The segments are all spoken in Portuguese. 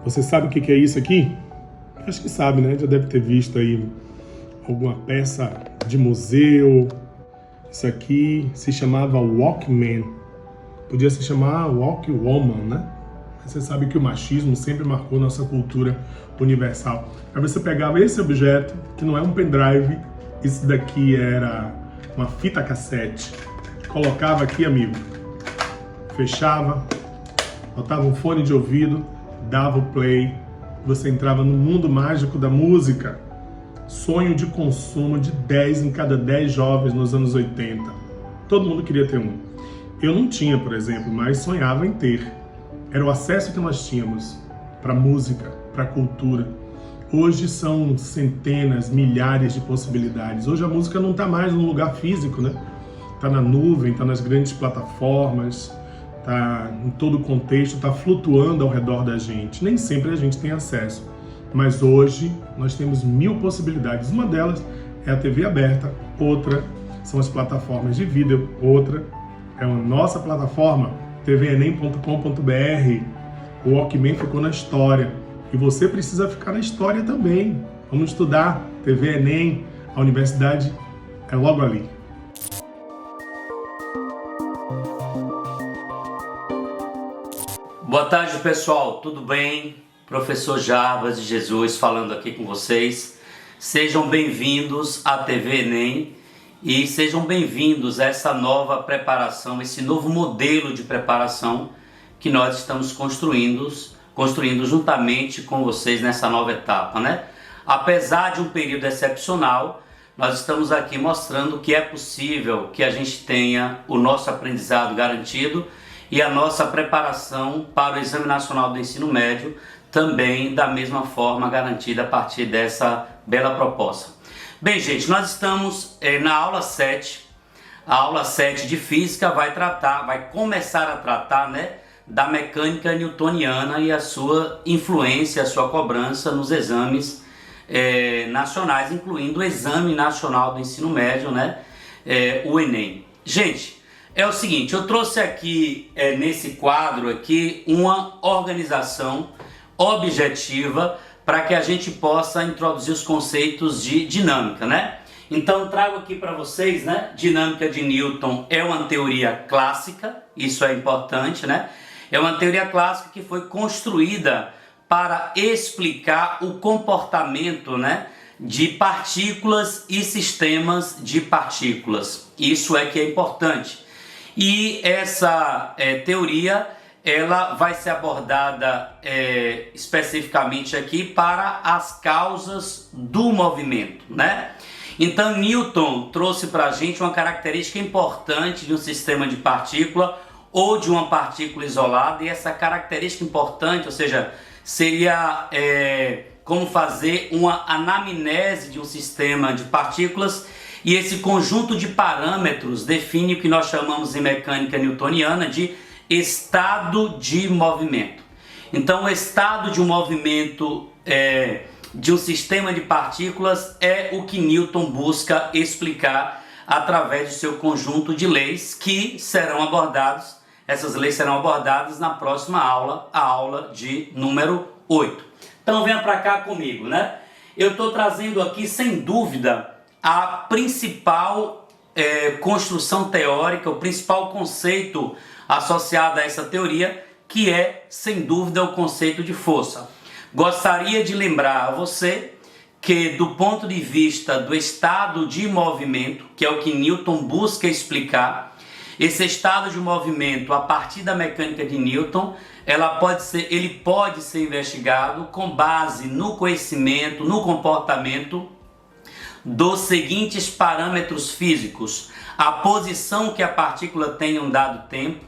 Você sabe o que é isso aqui? Acho que sabe, né? Já deve ter visto aí alguma peça de museu. Isso aqui se chamava Walkman. Podia se chamar Walkwoman, né? Mas você sabe que o machismo sempre marcou nossa cultura universal. Aí você pegava esse objeto, que não é um pendrive, isso daqui era uma fita cassete. Colocava aqui, amigo, fechava, botava um fone de ouvido, dava o play, você entrava no mundo mágico da música. Sonho de consumo de 10 em cada 10 jovens nos anos 80. Todo mundo queria ter um. Eu não tinha, por exemplo, mas sonhava em ter. Era o acesso que nós tínhamos para música, para cultura. Hoje são centenas, milhares de possibilidades. Hoje a música não está mais num lugar físico, né? Está na nuvem, está nas grandes plataformas, está em todo o contexto, está flutuando ao redor da gente. Nem sempre a gente tem acesso, mas hoje nós temos 1000 possibilidades. Uma delas é a TV aberta, outra são as plataformas de vídeo, outra é a nossa plataforma, tvenem.com.br. O Walkman ficou na história e você precisa ficar na história também. Vamos estudar. TV Enem, a universidade é logo ali. Boa tarde, pessoal, tudo bem? Professor Jarbas de Jesus falando aqui com vocês. Sejam bem-vindos à TV Enem e sejam bem-vindos a essa nova preparação, esse novo modelo de preparação que nós estamos construindo juntamente com vocês nessa nova etapa, né? Apesar de um período excepcional, nós estamos aqui mostrando que é possível que a gente tenha o nosso aprendizado garantido e a nossa preparação para o Exame Nacional do Ensino Médio também da mesma forma garantida a partir dessa bela proposta. Bem, gente, nós estamos na aula 7. A aula 7 de Física vai começar a tratar, né, da mecânica newtoniana e a sua influência, a sua cobrança nos exames nacionais, incluindo o Exame Nacional do Ensino Médio, né, o Enem. Gente, é o seguinte, eu trouxe aqui nesse quadro aqui uma organização objetiva para que a gente possa introduzir os conceitos de dinâmica, né? Então trago aqui para vocês, né? Dinâmica de Newton é uma teoria clássica, isso é importante, né? É uma teoria clássica que foi construída para explicar o comportamento, né, de partículas e sistemas de partículas. Isso é que é importante. E essa teoria ela vai ser abordada especificamente aqui para as causas do movimento, né? Então Newton trouxe para a gente uma característica importante de um sistema de partícula ou de uma partícula isolada, e essa característica importante, ou seja, seria como fazer uma anamnese de um sistema de partículas. E esse conjunto de parâmetros define o que nós chamamos em mecânica newtoniana de estado de movimento. Então, o estado de um movimento de um sistema de partículas é o que Newton busca explicar através do seu conjunto de leis que serão abordados. Essas leis serão abordadas na próxima aula, a aula de número 8. Então, venha para cá comigo, né? Eu estou trazendo aqui, sem dúvida, a principal construção teórica, o principal conceito associado a essa teoria, que é, sem dúvida, o conceito de força. Gostaria de lembrar a você que, do ponto de vista do estado de movimento, que é o que Newton busca explicar, esse estado de movimento, a partir da mecânica de Newton, ele pode ser investigado com base no conhecimento, no comportamento dos seguintes parâmetros físicos: a posição que a partícula tem em um dado tempo,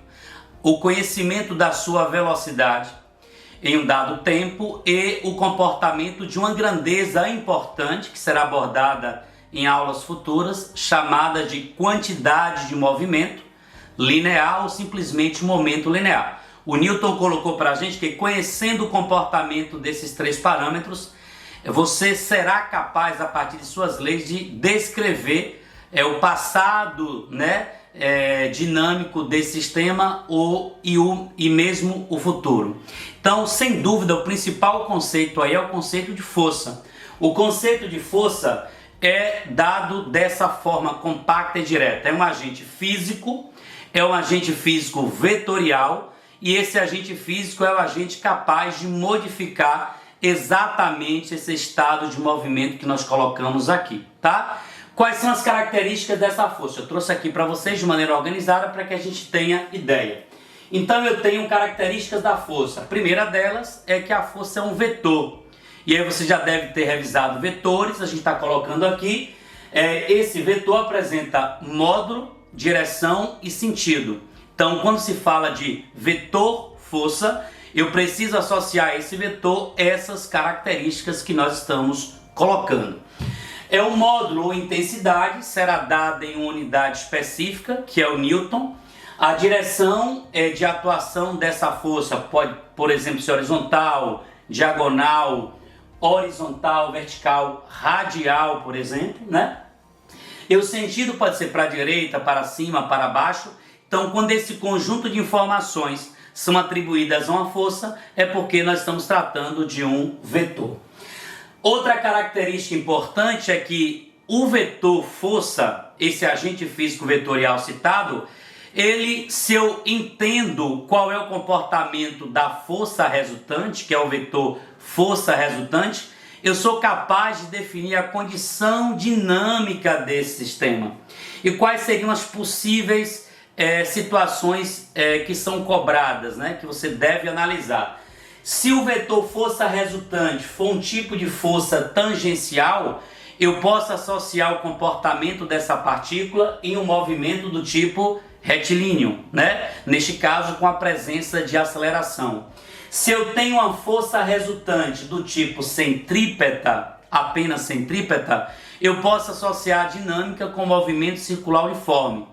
o conhecimento da sua velocidade, em um dado tempo e o comportamento de uma grandeza importante que será abordada em aulas futuras, chamada de quantidade de movimento linear ou simplesmente momento linear. O Newton colocou para a gente que, conhecendo o comportamento desses três parâmetros, você será capaz, a partir de suas leis, de descrever o passado, dinâmico desse sistema e mesmo o futuro. Então, sem dúvida, o principal conceito aí é o conceito de força. O conceito de força é dado dessa forma compacta e direta. É um agente físico, é um agente físico vetorial, e esse agente físico é o agente capaz de modificar exatamente esse estado de movimento que nós colocamos aqui, tá? Quais são as características dessa força? Eu trouxe aqui para vocês de maneira organizada para que a gente tenha ideia. Então eu tenho características da força. A primeira delas é que a força é um vetor. E aí você já deve ter revisado vetores, a gente está colocando aqui. Esse vetor apresenta módulo, direção e sentido. Então, quando se fala de vetor força, eu preciso associar a esse vetor essas características que nós estamos colocando. O módulo ou intensidade será dada em uma unidade específica, que é o Newton. A direção de atuação dessa força pode, por exemplo, ser horizontal, diagonal, horizontal, vertical, radial, por exemplo, E o sentido pode ser para a direita, para cima, para baixo. Então, quando esse conjunto de informações são atribuídas a uma força, é porque nós estamos tratando de um vetor. Outra característica importante é que o vetor força, esse agente físico vetorial citado, se eu entendo qual é o comportamento da força resultante, que é o vetor força resultante, eu sou capaz de definir a condição dinâmica desse sistema. E quais seriam as possíveis situações que são cobradas, que você deve analisar. Se o vetor força resultante for um tipo de força tangencial, eu posso associar o comportamento dessa partícula em um movimento do tipo retilíneo, Neste caso, com a presença de aceleração. Se eu tenho uma força resultante do tipo centrípeta, apenas centrípeta, eu posso associar a dinâmica com movimento circular uniforme.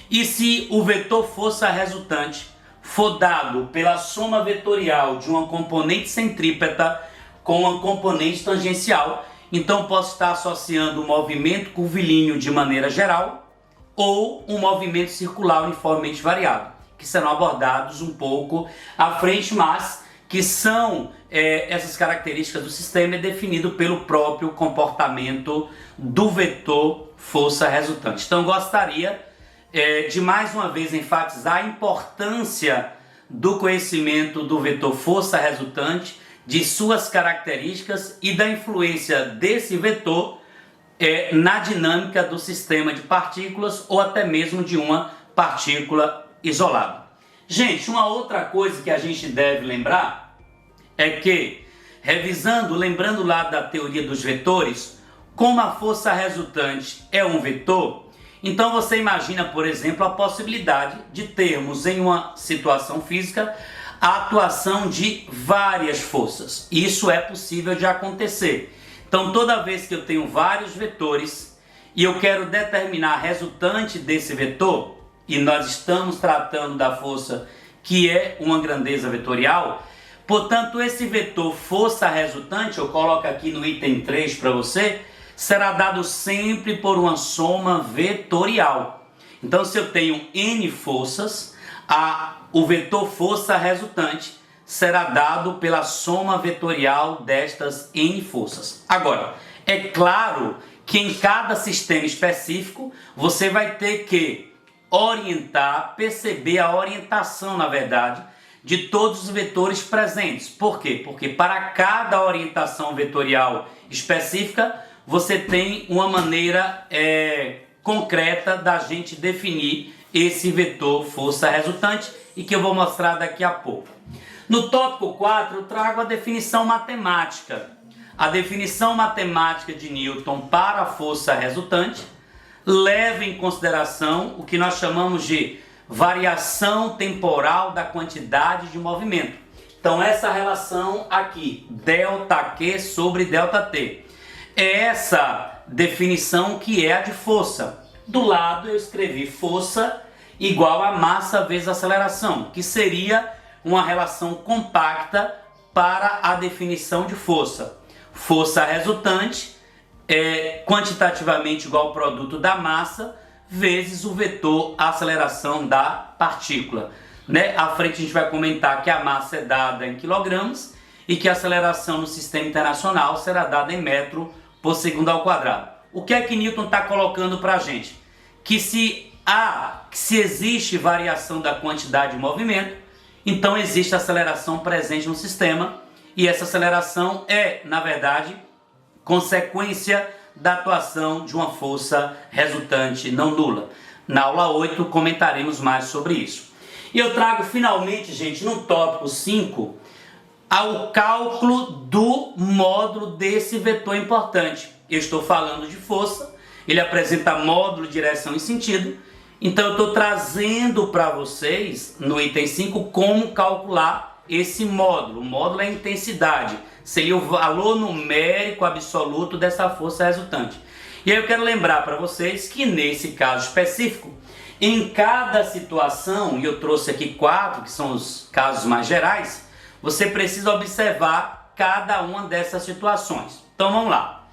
E se o vetor força resultante for dado pela soma vetorial de uma componente centrípeta com uma componente tangencial, então posso estar associando o movimento curvilíneo de maneira geral ou um movimento circular uniformemente variado, que serão abordados um pouco à frente, mas que são essas características do sistema definido pelo próprio comportamento do vetor força resultante. Então eu gostaria de mais uma vez enfatizar a importância do conhecimento do vetor força resultante, de suas características e da influência desse vetor na dinâmica do sistema de partículas ou até mesmo de uma partícula isolada. Gente, uma outra coisa que a gente deve lembrar é que, lembrando lá da teoria dos vetores, como a força resultante é um vetor, então você imagina, por exemplo, a possibilidade de termos em uma situação física a atuação de várias forças. Isso é possível de acontecer. Então, toda vez que eu tenho vários vetores e eu quero determinar a resultante desse vetor, e nós estamos tratando da força que é uma grandeza vetorial, portanto, esse vetor força resultante, eu coloco aqui no item 3 para você, será dado sempre por uma soma vetorial. Então, se eu tenho N forças, o vetor força resultante será dado pela soma vetorial destas N forças. Agora, é claro que em cada sistema específico, você vai ter que perceber a orientação, na verdade, de todos os vetores presentes. Por quê? Porque para cada orientação vetorial específica, você tem uma maneira concreta da gente definir esse vetor força resultante e que eu vou mostrar daqui a pouco. No tópico 4, eu trago a definição matemática. A definição matemática de Newton para a força resultante leva em consideração o que nós chamamos de variação temporal da quantidade de movimento. Então essa relação aqui, ΔQ sobre ΔT, é essa definição que é a de força. Do lado eu escrevi força igual a massa vezes aceleração, que seria uma relação compacta para a definição de força. Força resultante é quantitativamente igual ao produto da massa vezes o vetor aceleração da partícula. À frente a gente vai comentar que a massa é dada em quilogramas e que a aceleração no sistema internacional será dada em metro por segundo ao quadrado. O que é que Newton está colocando para a gente? Que se existe variação da quantidade de movimento, então existe aceleração presente no sistema, e essa aceleração é, na verdade, consequência da atuação de uma força resultante não nula. Na aula 8 comentaremos mais sobre isso. E eu trago finalmente, gente, no tópico 5, ao cálculo do módulo desse vetor importante. Eu estou falando de força, ele apresenta módulo, direção e sentido. Então eu estou trazendo para vocês, no item 5, como calcular esse módulo. O módulo é a intensidade, seria o valor numérico absoluto dessa força resultante. E aí eu quero lembrar para vocês que nesse caso específico, em cada situação, e eu trouxe aqui 4, que são os casos mais gerais, você precisa observar cada uma dessas situações. Então vamos lá.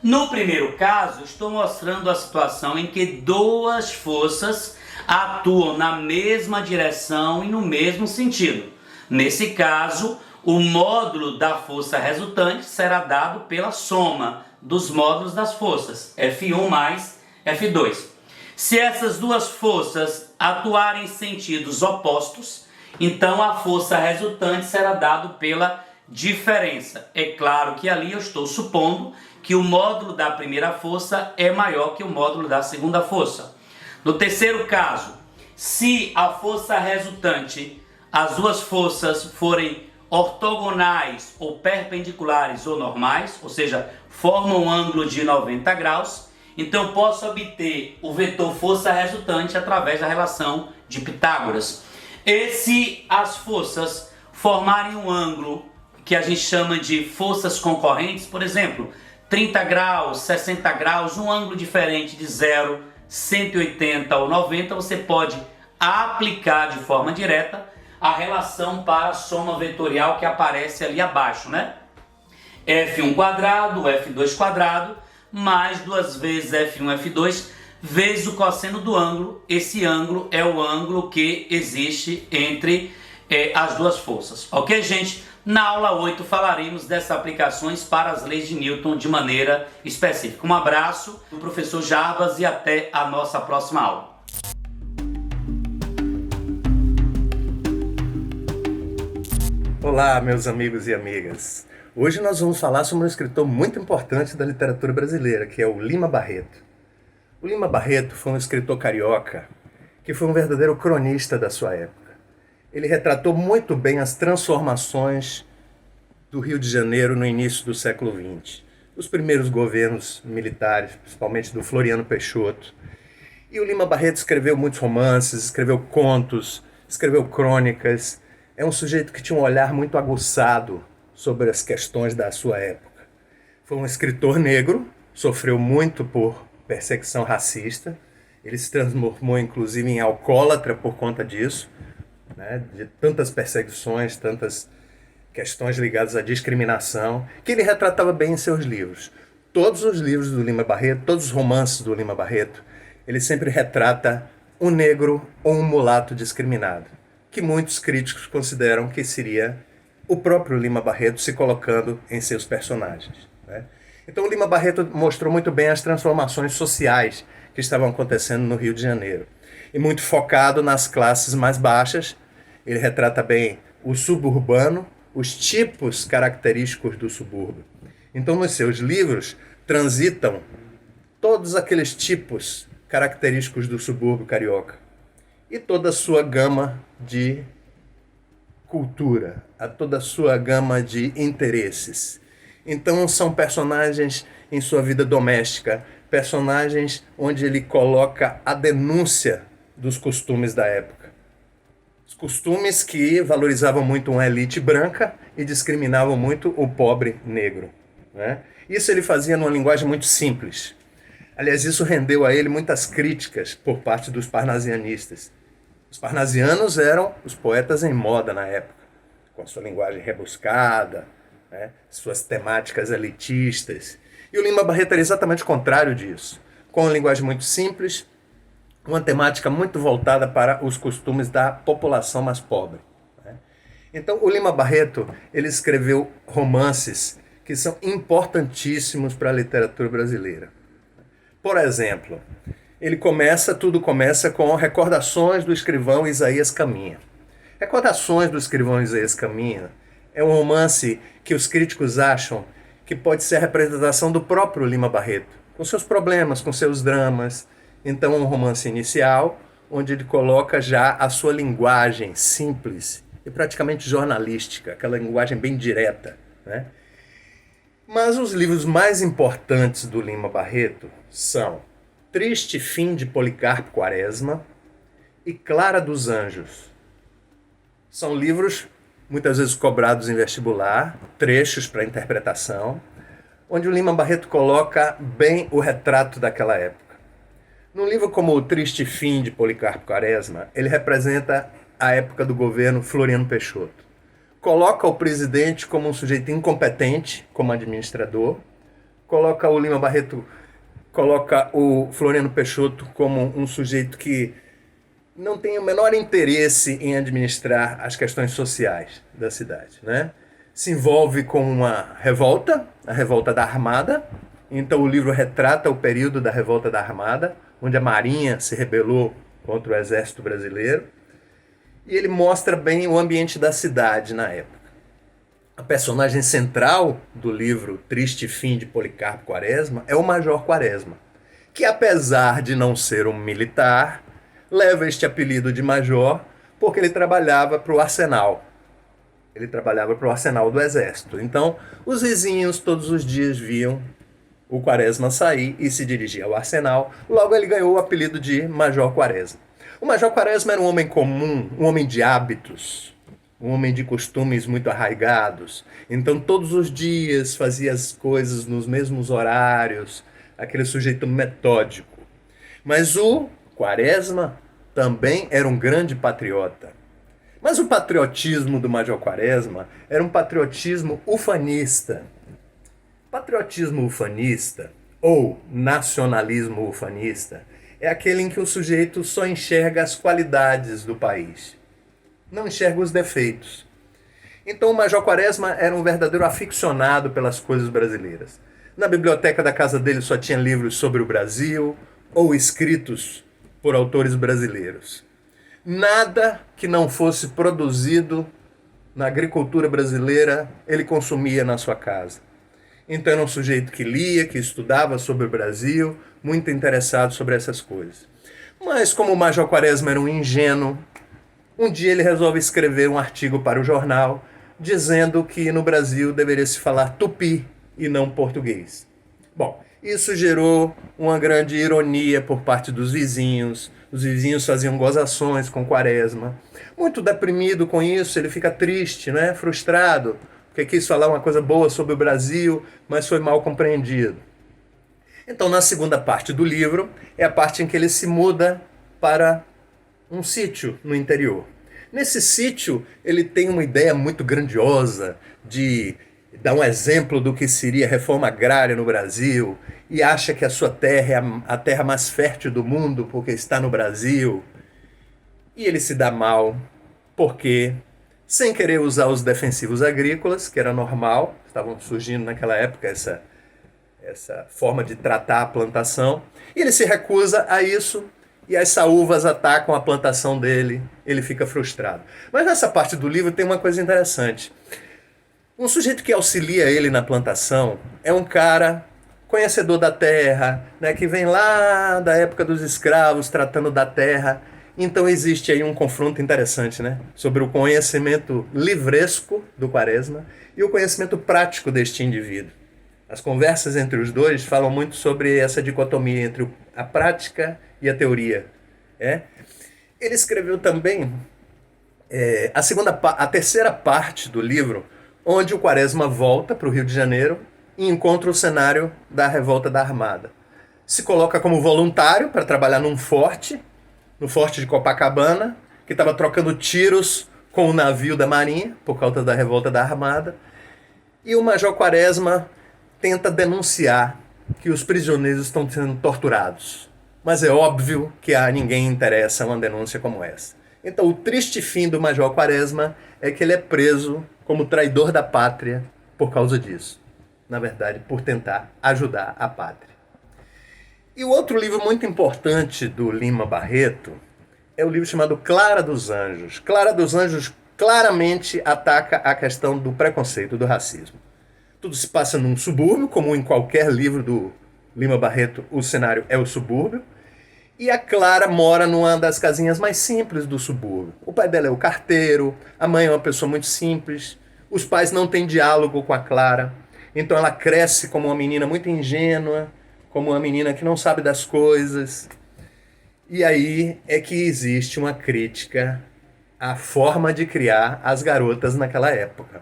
No primeiro caso, estou mostrando a situação em que duas forças atuam na mesma direção e no mesmo sentido. Nesse caso, o módulo da força resultante será dado pela soma dos módulos das forças, F1 mais F2. Se essas duas forças atuarem em sentidos opostos, então a força resultante será dada pela diferença. É claro que ali eu estou supondo que o módulo da primeira força é maior que o módulo da segunda força. No terceiro caso, se a força resultante, as duas forças forem ortogonais ou perpendiculares ou normais, ou seja, formam um ângulo de 90 graus, então eu posso obter o vetor força resultante através da relação de Pitágoras. E se as forças formarem um ângulo que a gente chama de forças concorrentes, por exemplo, 30 graus, 60 graus, um ângulo diferente de 0, 180 ou 90, você pode aplicar de forma direta a relação para a soma vetorial que aparece ali abaixo, F1 quadrado, F2 quadrado, mais 2 vezes F1, F2, vezes o cosseno do ângulo. Esse ângulo é o ângulo que existe entre as duas forças. Ok, gente? Na aula 8 falaremos dessas aplicações para as leis de Newton de maneira específica. Um abraço do professor Jarbas e até a nossa próxima aula. Olá, meus amigos e amigas. Hoje nós vamos falar sobre um escritor muito importante da literatura brasileira, que é o Lima Barreto. O Lima Barreto foi um escritor carioca que foi um verdadeiro cronista da sua época. Ele retratou muito bem as transformações do Rio de Janeiro no início do século XX. Os primeiros governos militares, principalmente do Floriano Peixoto. E o Lima Barreto escreveu muitos romances, escreveu contos, escreveu crônicas. É um sujeito que tinha um olhar muito aguçado sobre as questões da sua época. Foi um escritor negro, sofreu muito por perseguição racista. Ele se transformou, inclusive, em alcoólatra por conta disso, de tantas perseguições, tantas questões ligadas à discriminação, que ele retratava bem em seus livros. Todos os livros do Lima Barreto, todos os romances do Lima Barreto, ele sempre retrata um negro ou um mulato discriminado, que muitos críticos consideram que seria o próprio Lima Barreto se colocando em seus personagens. Então o Lima Barreto mostrou muito bem as transformações sociais que estavam acontecendo no Rio de Janeiro. E muito focado nas classes mais baixas, ele retrata bem o suburbano, os tipos característicos do subúrbio. Então, nos seus livros, transitam todos aqueles tipos característicos do subúrbio carioca e toda a sua gama de cultura, toda a sua gama de interesses. Então, são personagens em sua vida doméstica, personagens onde ele coloca a denúncia dos costumes da época. Os costumes que valorizavam muito uma elite branca e discriminavam muito o pobre negro, né? Isso ele fazia numa linguagem muito simples. Aliás, isso rendeu a ele muitas críticas por parte dos parnasianistas. Os parnasianos eram os poetas em moda na época, com a sua linguagem rebuscada, né, suas temáticas elitistas. E o Lima Barreto era exatamente o contrário disso, com uma linguagem muito simples, uma temática muito voltada para os costumes da população mais pobre, né? Então, o Lima Barreto ele escreveu romances que são importantíssimos para a literatura brasileira. Por exemplo, tudo começa com Recordações do Escrivão Isaías Caminha. Recordações do Escrivão Isaías Caminha é um romance que os críticos acham que pode ser a representação do próprio Lima Barreto, com seus problemas, com seus dramas. Então é um romance inicial, onde ele coloca já a sua linguagem simples e praticamente jornalística, aquela linguagem bem direta, né? Mas os livros mais importantes do Lima Barreto são Triste Fim de Policarpo Quaresma e Clara dos Anjos. São livros muitas vezes cobrados em vestibular, trechos para interpretação, onde o Lima Barreto coloca bem o retrato daquela época. Num livro como O Triste Fim de Policarpo Quaresma, ele representa a época do governo Floriano Peixoto. Coloca o presidente como um sujeito incompetente, como administrador, coloca o Lima Barreto, coloca o Floriano Peixoto como um sujeito que não tem o menor interesse em administrar as questões sociais da cidade, né? Se envolve com uma revolta, a revolta da Armada. Então o livro retrata o período da revolta da Armada, onde a Marinha se rebelou contra o exército brasileiro. E ele mostra bem o ambiente da cidade na época. A personagem central do livro Triste Fim de Policarpo Quaresma é o Major Quaresma, que apesar de não ser um militar, leva este apelido de Major porque ele trabalhava para o arsenal. Ele trabalhava para o arsenal do exército. Então, os vizinhos todos os dias viam o Quaresma sair e se dirigir ao arsenal. Logo ele ganhou o apelido de Major Quaresma. O Major Quaresma era um homem comum, um homem de hábitos, um homem de costumes muito arraigados. Então todos os dias fazia as coisas nos mesmos horários, aquele sujeito metódico. Mas o Quaresma também era um grande patriota. Mas o patriotismo do Major Quaresma era um patriotismo ufanista. Patriotismo ufanista, ou nacionalismo ufanista, é aquele em que o sujeito só enxerga as qualidades do país, não enxerga os defeitos. Então o Major Quaresma era um verdadeiro aficionado pelas coisas brasileiras. Na biblioteca da casa dele só tinha livros sobre o Brasil ou escritos por autores brasileiros. Nada que não fosse produzido na agricultura brasileira ele consumia na sua casa. Então era um sujeito que lia, que estudava sobre o Brasil, muito interessado sobre essas coisas. Mas como o Major Quaresma era um ingênuo, um dia ele resolve escrever um artigo para o jornal dizendo que no Brasil deveria se falar tupi e não português. Bom, isso gerou uma grande ironia por parte dos vizinhos. Os vizinhos faziam gozações com Quaresma. Muito deprimido com isso, ele fica triste, né? Frustrado, porque quis falar uma coisa boa sobre o Brasil, mas foi mal compreendido. Então, na segunda parte do livro, é a parte em que ele se muda para um sítio no interior. Nesse sítio, ele tem uma ideia muito grandiosa de dar um exemplo do que seria a reforma agrária no Brasil e acha que a sua terra é a terra mais fértil do mundo porque está no Brasil. E ele se dá mal porque, sem querer usar os defensivos agrícolas, que era normal, estavam surgindo naquela época essa forma de tratar a plantação, e ele se recusa a isso, e as saúvas atacam a plantação dele, ele fica frustrado. Mas nessa parte do livro tem uma coisa interessante. Um sujeito que auxilia ele na plantação é um cara conhecedor da terra, né, que vem lá da época dos escravos, tratando da terra. Então existe aí um confronto interessante, né, sobre o conhecimento livresco do Quaresma e o conhecimento prático deste indivíduo. As conversas entre os dois falam muito sobre essa dicotomia entre a prática e a teoria. Ele escreveu também a terceira parte do livro, onde o Quaresma volta para o Rio de Janeiro e encontra o cenário da Revolta da Armada. Se coloca como voluntário para trabalhar no forte de Copacabana, que estava trocando tiros com o navio da Marinha, por causa da Revolta da Armada. E o Major Quaresma tenta denunciar que os prisioneiros estão sendo torturados. Mas é óbvio que a ninguém interessa uma denúncia como essa. Então o triste fim do Major Quaresma é que ele é preso como traidor da pátria por causa disso. Na verdade, por tentar ajudar a pátria. E o outro livro muito importante do Lima Barreto é o livro chamado Clara dos Anjos. Clara dos Anjos claramente ataca a questão do preconceito, do racismo. Tudo se passa num subúrbio, como em qualquer livro do Lima Barreto, o cenário é o subúrbio. E a Clara mora numa das casinhas mais simples do subúrbio. O pai dela é o carteiro, a mãe é uma pessoa muito simples, os pais não têm diálogo com a Clara. Então ela cresce como uma menina muito ingênua, como uma menina que não sabe das coisas. E aí é que existe uma crítica à forma de criar as garotas naquela época.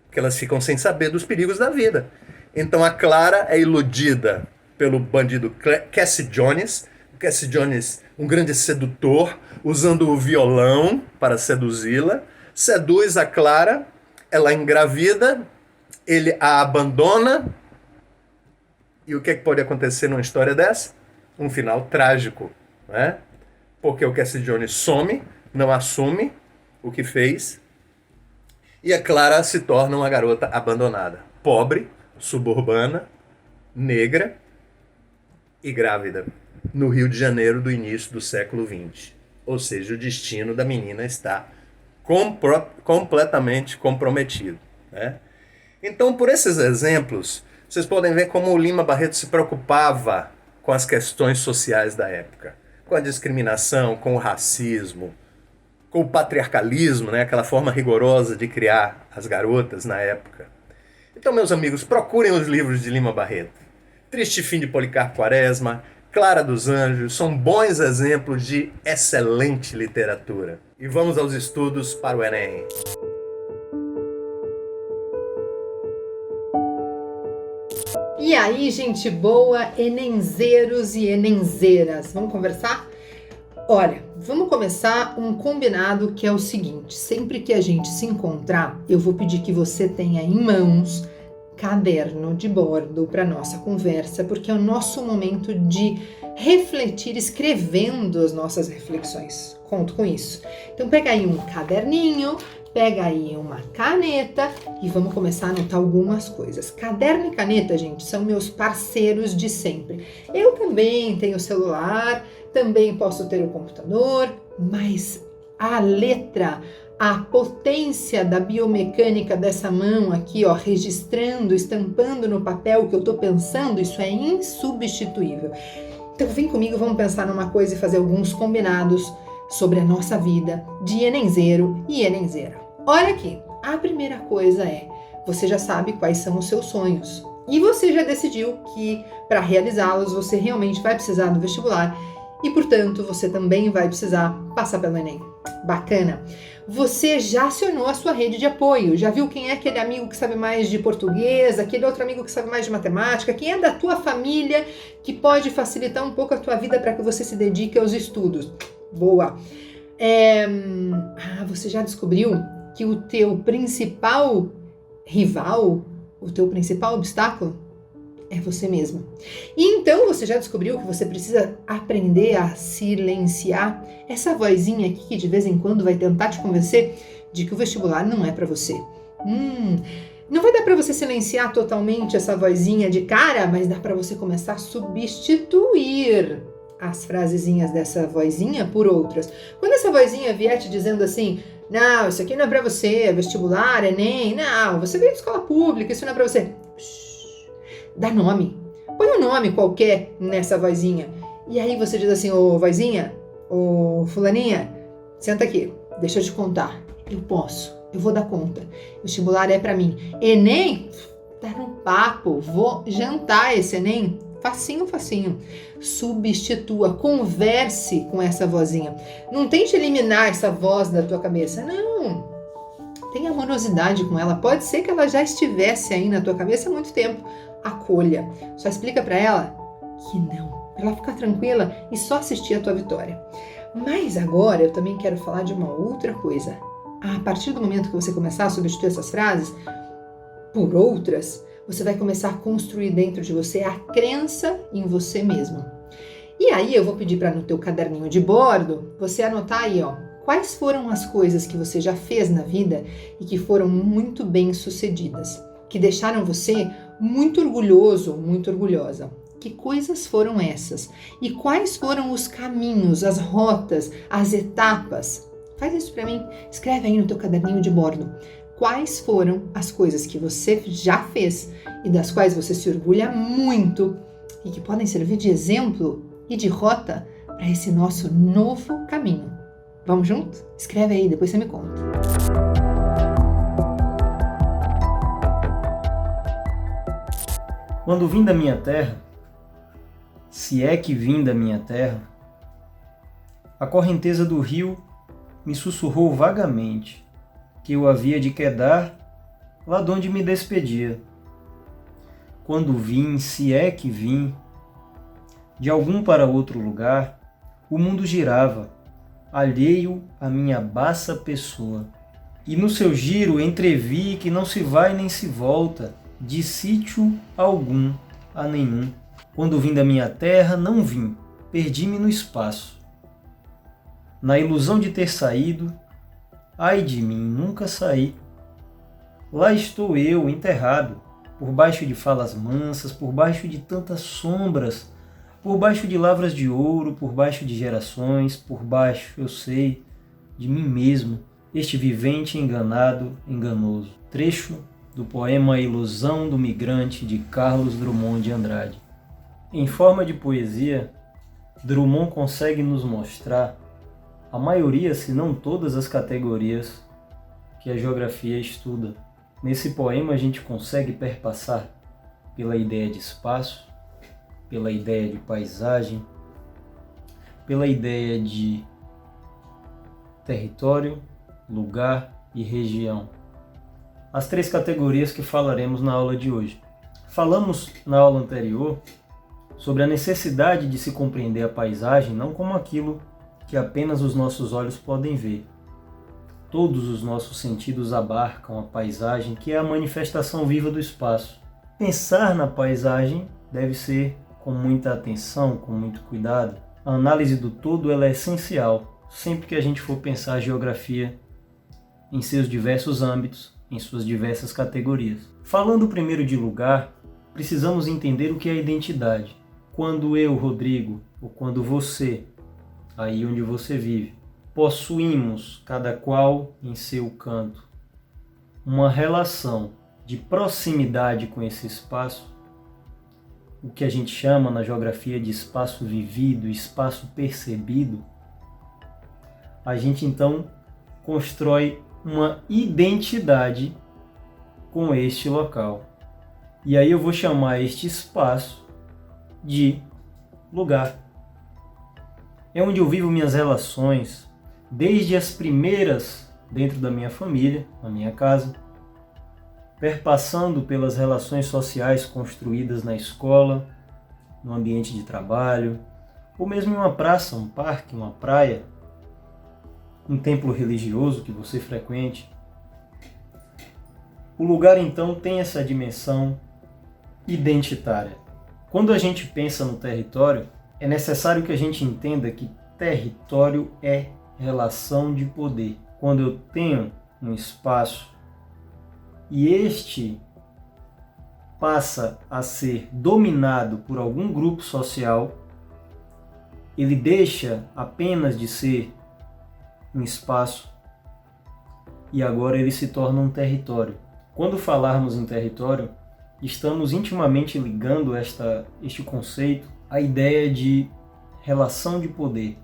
Porque elas ficam sem saber dos perigos da vida. Então a Clara é iludida pelo bandido Cassie Jones. Cassie Jones, um grande sedutor, usando o violão para seduzi-la. Seduz a Clara, ela engravida, ele a abandona. E o que pode acontecer numa história dessa? Um final trágico, né? Porque o Cassie Jones some, não assume o que fez, e a Clara se torna uma garota abandonada, pobre, suburbana, negra e grávida, no Rio de Janeiro do início do século XX. Ou seja, o destino da menina está completamente comprometido, né? Então, por esses exemplos, vocês podem ver como o Lima Barreto se preocupava com as questões sociais da época, com a discriminação, com o racismo, com o patriarcalismo, né? Aquela forma rigorosa de criar as garotas na época. Então, meus amigos, procurem os livros de Lima Barreto. Triste Fim de Policarpo Quaresma, Clara dos Anjos, são bons exemplos de excelente literatura. E vamos aos estudos para o Enem. E aí, gente boa, enenzeiros e enenzeiras, vamos conversar? Olha, vamos começar um combinado que é o seguinte: sempre que a gente se encontrar, eu vou pedir que você tenha em mãos caderno de bordo para nossa conversa, porque é o nosso momento de refletir escrevendo as nossas reflexões. Conto com isso. Então pega aí um caderninho, pega aí uma caneta e vamos começar a anotar algumas coisas. Caderno e caneta, gente, são meus parceiros de sempre. Eu também tenho celular, também posso ter o computador, mas a letra, a potência da biomecânica dessa mão aqui, ó, registrando, estampando no papel o que eu tô pensando, isso é insubstituível. Então vem comigo, vamos pensar numa coisa e fazer alguns combinados sobre a nossa vida de enenzeiro e enenzeira. Olha aqui, a primeira coisa é, você já sabe quais são os seus sonhos e você já decidiu que para realizá-los você realmente vai precisar do vestibular e, portanto, você também vai precisar passar pelo Enem. Bacana! Você já acionou a sua rede de apoio, já viu quem é aquele amigo que sabe mais de português, aquele outro amigo que sabe mais de matemática, quem é da tua família que pode facilitar um pouco a tua vida para que você se dedique aos estudos. Boa! Você já descobriu que o teu principal rival, o teu principal obstáculo é você mesma. E então você já descobriu que você precisa aprender a silenciar essa vozinha aqui que de vez em quando vai tentar te convencer de que o vestibular não é para você. Não vai dar para você silenciar totalmente essa vozinha de cara, mas dá para você começar a substituir as frasezinhas dessa vozinha por outras. Quando essa vozinha vier te dizendo assim, não, isso aqui não é pra você, vestibular, Enem, não, você veio de escola pública, isso não é pra você. Dá nome. Põe um nome qualquer nessa vozinha. E aí você diz assim, ô vozinha, ô fulaninha, senta aqui, deixa eu te contar. Eu posso, eu vou dar conta. Vestibular é pra mim. Enem, tá no papo, vou jantar esse Enem Facinho, facinho. Substitua, converse com essa vozinha. Não tente eliminar essa voz da tua cabeça, não. Tenha amorosidade com ela. Pode ser que ela já estivesse aí na tua cabeça há muito tempo. Acolha. Só explica para ela que não. Pra ela ficar tranquila e só assistir a tua vitória. Mas agora eu também quero falar de uma outra coisa. A partir do momento que você começar a substituir essas frases por outras, você vai começar a construir dentro de você a crença em você mesmo. E aí eu vou pedir para no teu caderninho de bordo, você anotar aí, quais foram as coisas que você já fez na vida e que foram muito bem sucedidas, que deixaram você muito orgulhoso, muito orgulhosa. Que coisas foram essas? E quais foram os caminhos, as rotas, as etapas? Faz isso para mim, escreve aí no teu caderninho de bordo. Quais foram as coisas que você já fez e das quais você se orgulha muito e que podem servir de exemplo e de rota para esse nosso novo caminho. Vamos junto? Escreve aí, depois você me conta. Quando vim da minha terra, se é que vim da minha terra, a correnteza do rio me sussurrou vagamente que eu havia de quedar lá de onde me despedia. Quando vim, se é que vim, de algum para outro lugar, o mundo girava, alheio à minha baça pessoa. E no seu giro entrevi que não se vai nem se volta, de sítio algum a nenhum. Quando vim da minha terra, não vim, perdi-me no espaço. Na ilusão de ter saído, ai de mim, nunca saí. Lá estou eu, enterrado, por baixo de falas mansas, por baixo de tantas sombras, por baixo de lavras de ouro, por baixo de gerações, por baixo, eu sei, de mim mesmo, este vivente enganado, enganoso. Trecho do poema A Ilusão do Migrante, de Carlos Drummond de Andrade. Em forma de poesia, Drummond consegue nos mostrar a maioria, se não todas as categorias que a geografia estuda. Nesse poema a gente consegue perpassar pela ideia de espaço, pela ideia de paisagem, pela ideia de território, lugar e região. As três categorias que falaremos na aula de hoje. Falamos na aula anterior sobre a necessidade de se compreender a paisagem não como aquilo que apenas os nossos olhos podem ver. Todos os nossos sentidos abarcam a paisagem, que é a manifestação viva do espaço. Pensar na paisagem deve ser com muita atenção, com muito cuidado. A análise do todo ela é essencial, sempre que a gente for pensar a geografia em seus diversos âmbitos, em suas diversas categorias. Falando primeiro de lugar, precisamos entender o que é identidade. Quando eu, Rodrigo, ou quando você, aí onde você vive, possuímos, cada qual em seu canto, uma relação de proximidade com esse espaço, o que a gente chama na geografia de espaço vivido, espaço percebido, a gente então constrói uma identidade com este local. E aí eu vou chamar este espaço de lugar. É onde eu vivo minhas relações, desde as primeiras dentro da minha família, na minha casa, perpassando pelas relações sociais construídas na escola, no ambiente de trabalho, ou mesmo em uma praça, um parque, uma praia, um templo religioso que você frequente. O lugar então tem essa dimensão identitária. Quando a gente pensa no território, é necessário que a gente entenda que território é relação de poder. Quando eu tenho um espaço e este passa a ser dominado por algum grupo social, ele deixa apenas de ser um espaço e agora ele se torna um território. Quando falarmos em território, estamos intimamente ligando este conceito à ideia de relação de poder.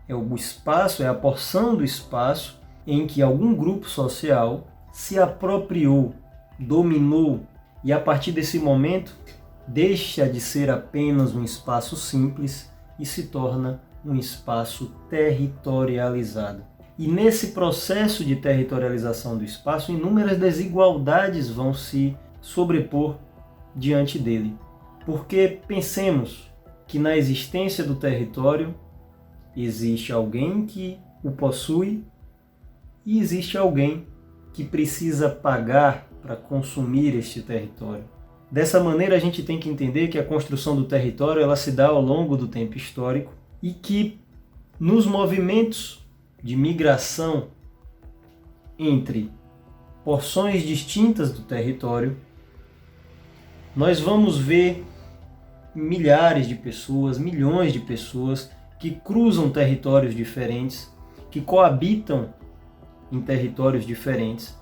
É o espaço, é a porção do espaço em que algum grupo social se apropriou, dominou, e a partir desse momento deixa de ser apenas um espaço simples e se torna um espaço territorializado. E nesse processo de territorialização do espaço, inúmeras desigualdades vão se sobrepor diante dele. Porque pensemos que na existência do território existe alguém que o possui e existe alguém que precisa pagar para consumir este território. Dessa maneira, a gente tem que entender que a construção do território ela se dá ao longo do tempo histórico e que nos movimentos de migração entre porções distintas do território, nós vamos ver milhares de pessoas, milhões de pessoas que cruzam territórios diferentes, que coabitam em territórios diferentes.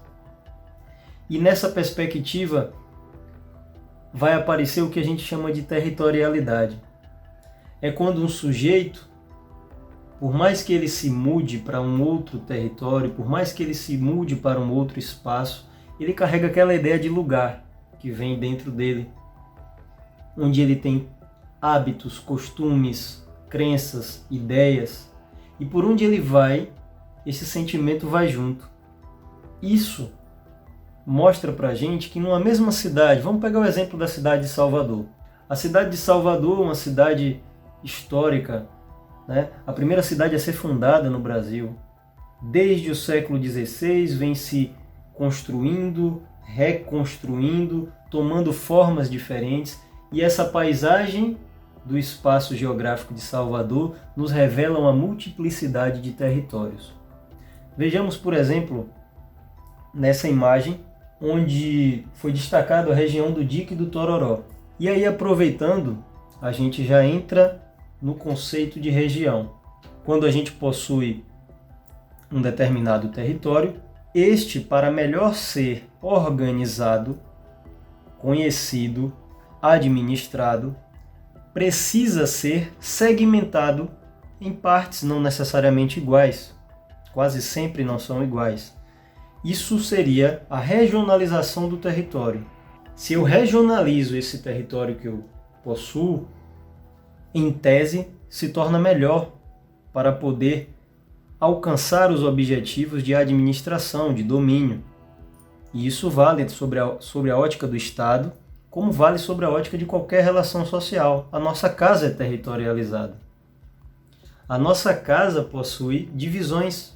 E nessa perspectiva vai aparecer o que a gente chama de territorialidade. É quando um sujeito, por mais que ele se mude para um outro território, por mais que ele se mude para um outro espaço, ele carrega aquela ideia de lugar que vem dentro dele, onde ele tem hábitos, costumes, crenças, ideias, e por onde ele vai, esse sentimento vai junto. Isso mostra pra gente que numa mesma cidade, vamos pegar o exemplo da cidade de Salvador. A cidade de Salvador, uma cidade histórica, né? A primeira cidade a ser fundada no Brasil. Desde o século XVI vem se construindo, reconstruindo, tomando formas diferentes, e essa paisagem do espaço geográfico de Salvador nos revela uma multiplicidade de territórios. Vejamos, por exemplo, nessa imagem, onde foi destacado a região do Dique do Tororó. E aí, aproveitando, a gente já entra no conceito de região. Quando a gente possui um determinado território, este, para melhor ser organizado, conhecido, administrado, precisa ser segmentado em partes não necessariamente iguais. Quase sempre não são iguais. Isso seria a regionalização do território. Se eu regionalizo esse território que eu possuo, em tese, se torna melhor para poder alcançar os objetivos de administração, de domínio. E isso vale sobre a ótica do Estado, como vale sobre a ótica de qualquer relação social. A nossa casa é territorializada. A nossa casa possui divisões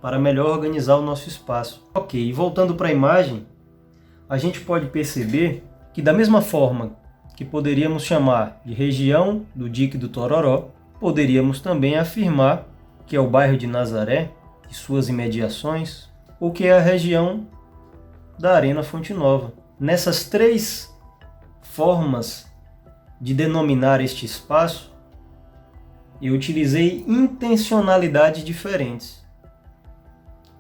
para melhor organizar o nosso espaço. Ok, e voltando para a imagem, a gente pode perceber que da mesma forma que poderíamos chamar de região do Dique do Tororó, poderíamos também afirmar que é o bairro de Nazaré e suas imediações, ou que é a região da Arena Fonte Nova. Nessas três formas de denominar este espaço, eu utilizei intencionalidades diferentes.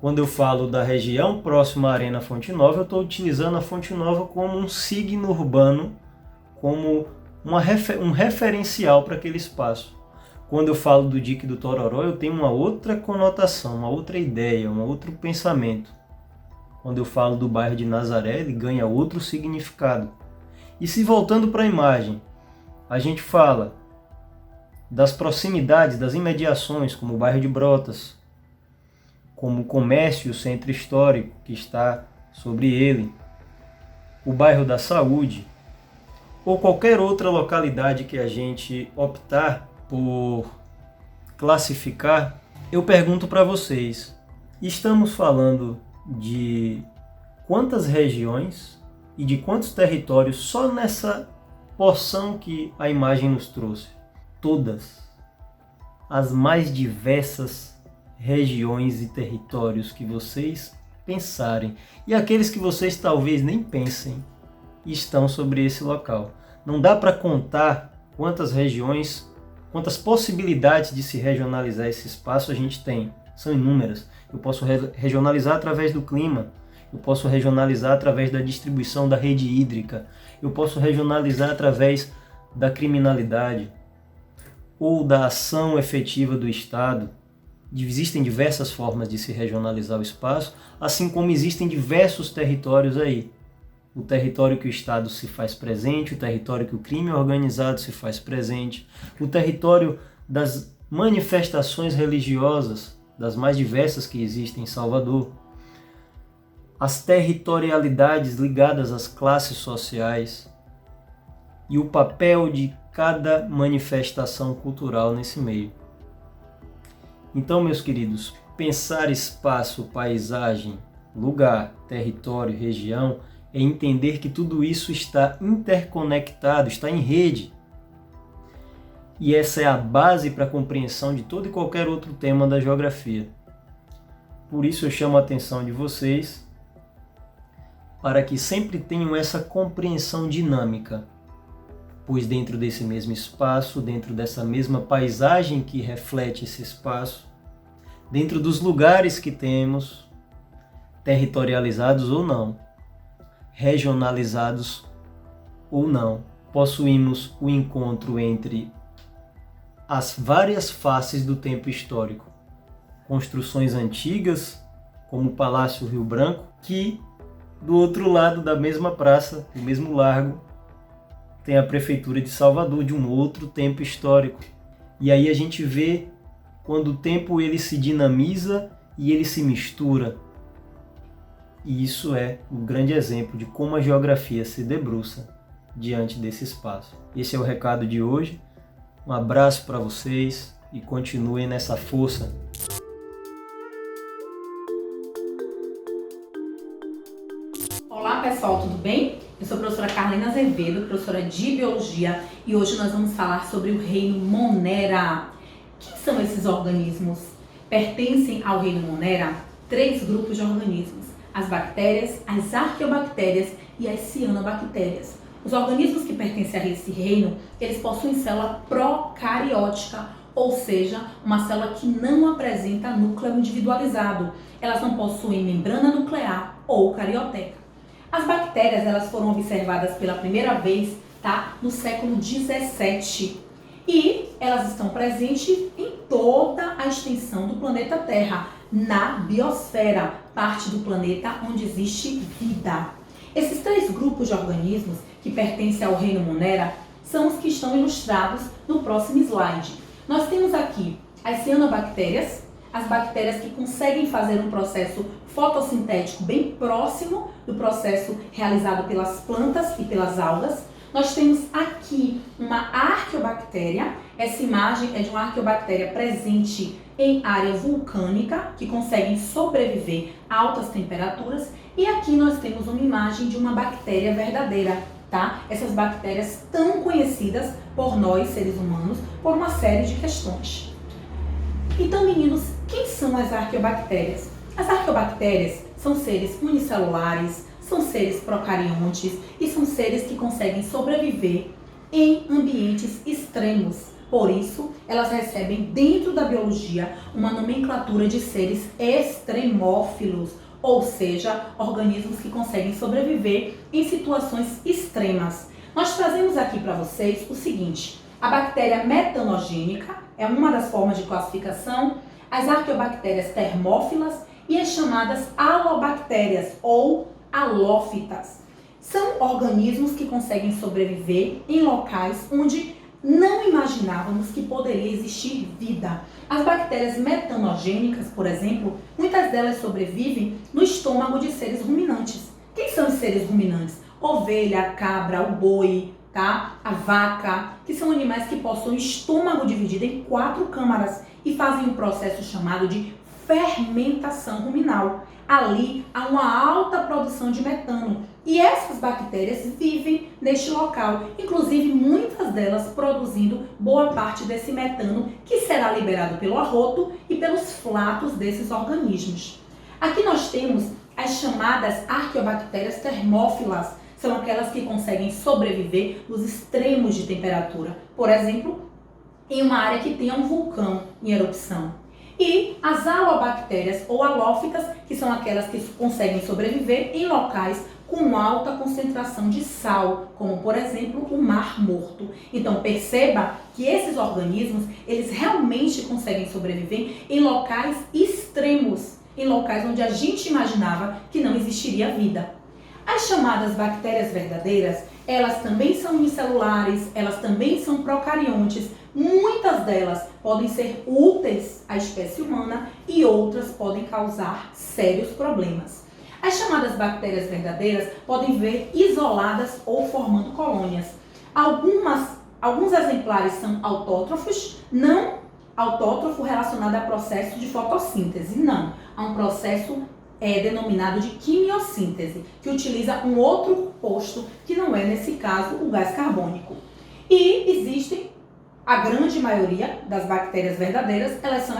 Quando eu falo da região próxima à Arena Fonte Nova, eu estou utilizando a Fonte Nova como um signo urbano, como um referencial para aquele espaço. Quando eu falo do Dique do Tororó, eu tenho uma outra conotação, uma outra ideia, um outro pensamento. Quando eu falo do bairro de Nazaré, ele ganha outro significado. E se voltando para a imagem, a gente fala das proximidades, das imediações, como o bairro de Brotas, como o comércio e o centro histórico que está sobre ele, o bairro da Saúde, ou qualquer outra localidade que a gente optar por classificar, eu pergunto para vocês, estamos falando de quantas regiões e de quantos territórios só nessa porção que a imagem nos trouxe? Todas as mais diversas regiões e territórios que vocês pensarem, e aqueles que vocês talvez nem pensem, estão sobre esse local. Não dá para contar quantas regiões, quantas possibilidades de se regionalizar esse espaço a gente tem. São inúmeras. Eu posso regionalizar através do clima, eu posso regionalizar através da distribuição da rede hídrica, eu posso regionalizar através da criminalidade ou da ação efetiva do Estado. Existem diversas formas de se regionalizar o espaço, assim como existem diversos territórios aí. o território que o Estado se faz presente, o território que o crime organizado se faz presente, o território das manifestações religiosas, das mais diversas que existem em Salvador, as territorialidades ligadas às classes sociais e o papel de cada manifestação cultural nesse meio. Então, meus queridos, pensar espaço, paisagem, lugar, território, região, é entender que tudo isso está interconectado, está em rede. E essa é a base para a compreensão de todo e qualquer outro tema da geografia. Por isso eu chamo a atenção de vocês para que sempre tenham essa compreensão dinâmica, pois dentro desse mesmo espaço, dentro dessa mesma paisagem que reflete esse espaço, dentro dos lugares que temos, territorializados ou não, regionalizados ou não, possuímos o encontro entre as várias faces do tempo histórico. Construções antigas, como o Palácio Rio Branco, que do outro lado da mesma praça, do mesmo largo, tem a Prefeitura de Salvador, de um outro tempo histórico. E aí a gente vê quando o tempo ele se dinamiza e ele se mistura. E isso é um grande exemplo de como a geografia se debruça diante desse espaço. Esse é o recado de hoje. Um abraço para vocês e continuem nessa força. Olá pessoal, tudo bem? Eu sou a professora Carlina Azevedo, professora de Biologia, e hoje nós vamos falar sobre o reino Monera. Quem são esses organismos? Pertencem ao reino Monera 3 grupos de organismos: as bactérias, as arqueobactérias e as cianobactérias. Os organismos que pertencem a esse reino, eles possuem célula procariótica, ou seja, uma célula que não apresenta núcleo individualizado. Elas não possuem membrana nuclear ou carioteca. As bactérias, elas foram observadas pela primeira vez, no século 17. E elas estão presentes em toda a extensão do planeta Terra, na biosfera, parte do planeta onde existe vida. Esses 3 grupos de organismos que pertencem ao reino Monera são os que estão ilustrados no próximo slide. Nós temos aqui as cianobactérias, as bactérias que conseguem fazer um processo fotossintético bem próximo do processo realizado pelas plantas e pelas algas. Nós temos aqui uma arqueobactéria. Essa imagem é de uma arqueobactéria presente em área vulcânica, que conseguem sobreviver a altas temperaturas. E aqui nós temos uma imagem de uma bactéria verdadeira, Essas bactérias tão conhecidas por nós, seres humanos, por uma série de questões. Então, meninos, quem são as arqueobactérias? As arqueobactérias são seres unicelulares, são seres procariontes e são seres que conseguem sobreviver em ambientes extremos. Por isso, elas recebem dentro da biologia uma nomenclatura de seres extremófilos, ou seja, organismos que conseguem sobreviver em situações extremas. Nós trazemos aqui para vocês o seguinte: a bactéria metanogênica é uma das formas de classificação, as arqueobactérias termófilas e as chamadas alobactérias ou halófitas. São organismos que conseguem sobreviver em locais onde não imaginávamos que poderia existir vida. As bactérias metanogênicas, por exemplo, muitas delas sobrevivem no estômago de seres ruminantes. Quem são os seres ruminantes? Ovelha, a cabra, o boi, a vaca, que são animais que possuem estômago dividido em 4 câmaras e fazem um processo chamado de fermentação ruminal. Ali há uma alta produção de metano e essas bactérias vivem neste local, inclusive muitas delas produzindo boa parte desse metano que será liberado pelo arroto e pelos flatos desses organismos. Aqui nós temos as chamadas arqueobactérias termófilas, são aquelas que conseguem sobreviver nos extremos de temperatura, por exemplo, em uma área que tenha um vulcão em erupção. E as alobactérias ou halófitas, que são aquelas que conseguem sobreviver em locais com alta concentração de sal, como por exemplo o Mar Morto. Então perceba que esses organismos, eles realmente conseguem sobreviver em locais extremos, em locais onde a gente imaginava que não existiria vida. As chamadas bactérias verdadeiras, elas também são unicelulares, elas também são procariontes. Muitas delas podem ser úteis à espécie humana e outras podem causar sérios problemas. As chamadas bactérias verdadeiras podem vir isoladas ou formando colônias. Alguns exemplares são autótrofos, não autótrofo relacionado a processo de fotossíntese, não. Há um processo denominado de quimiossíntese, que utiliza um outro composto, que não é, nesse caso, o gás carbônico. E existem, a grande maioria das bactérias verdadeiras, elas são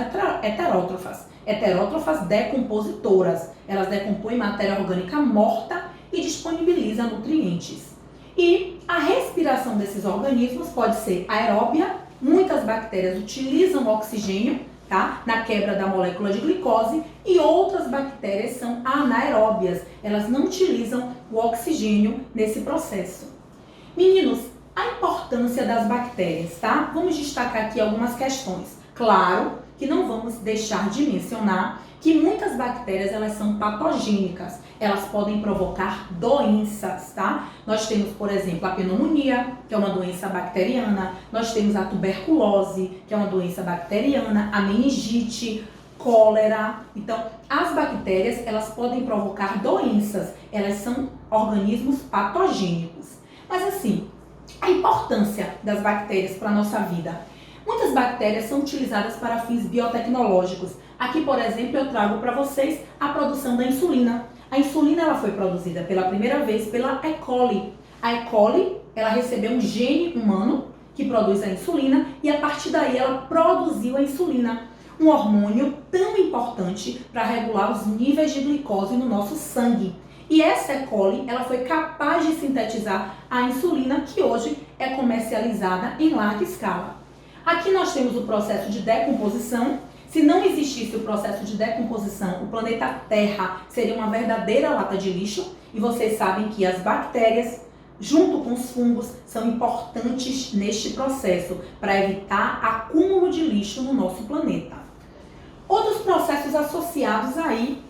heterótrofas decompositoras. Elas decompõem matéria orgânica morta e disponibilizam nutrientes. E a respiração desses organismos pode ser aeróbia. Muitas bactérias utilizam o oxigênio, tá, na quebra da molécula de glicose, e outras bactérias são anaeróbias. Elas não utilizam o oxigênio nesse processo. Meninos, a importância das bactérias, tá? Vamos destacar aqui algumas questões. Claro que não vamos deixar de mencionar que muitas bactérias, elas são patogênicas. Elas podem provocar doenças, tá? Nós temos, por exemplo, a pneumonia, que é uma doença bacteriana. Nós temos a tuberculose, que é uma doença bacteriana, a meningite, cólera. Então, as bactérias, elas podem provocar doenças. Elas são organismos patogênicos. Mas assim, a importância das bactérias para a nossa vida. Muitas bactérias são utilizadas para fins biotecnológicos. Aqui, por exemplo, eu trago para vocês a produção da insulina. A insulina, ela foi produzida pela primeira vez pela E. coli. A E. coli, ela recebeu um gene humano que produz a insulina e a partir daí ela produziu a insulina, um hormônio tão importante para regular os níveis de glicose no nosso sangue. E essa E. coli, ela foi capaz de sintetizar a insulina, que hoje é comercializada em larga escala. Aqui nós temos o processo de decomposição. Se não existisse o processo de decomposição, o planeta Terra seria uma verdadeira lata de lixo. E vocês sabem que as bactérias, junto com os fungos, são importantes neste processo para evitar acúmulo de lixo no nosso planeta. Outros processos associados aí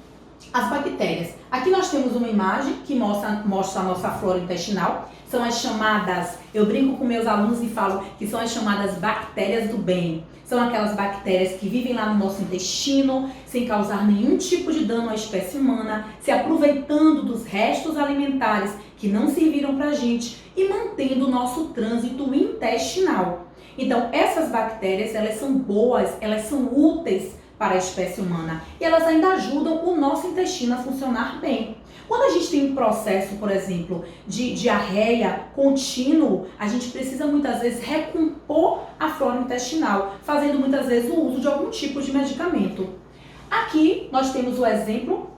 às bactérias. Aqui nós temos uma imagem que mostra a nossa flora intestinal. São as chamadas, eu brinco com meus alunos e falo que são as chamadas bactérias do bem. São aquelas bactérias que vivem lá no nosso intestino, sem causar nenhum tipo de dano à espécie humana, se aproveitando dos restos alimentares que não serviram para a gente e mantendo o nosso trânsito intestinal. Então, essas bactérias, elas são boas, elas são úteis para a espécie humana e elas ainda ajudam o nosso intestino a funcionar bem. Quando a gente tem um processo, por exemplo, de diarreia contínuo, a gente precisa muitas vezes recompor a flora intestinal, fazendo muitas vezes o uso de algum tipo de medicamento. Aqui nós temos o exemplo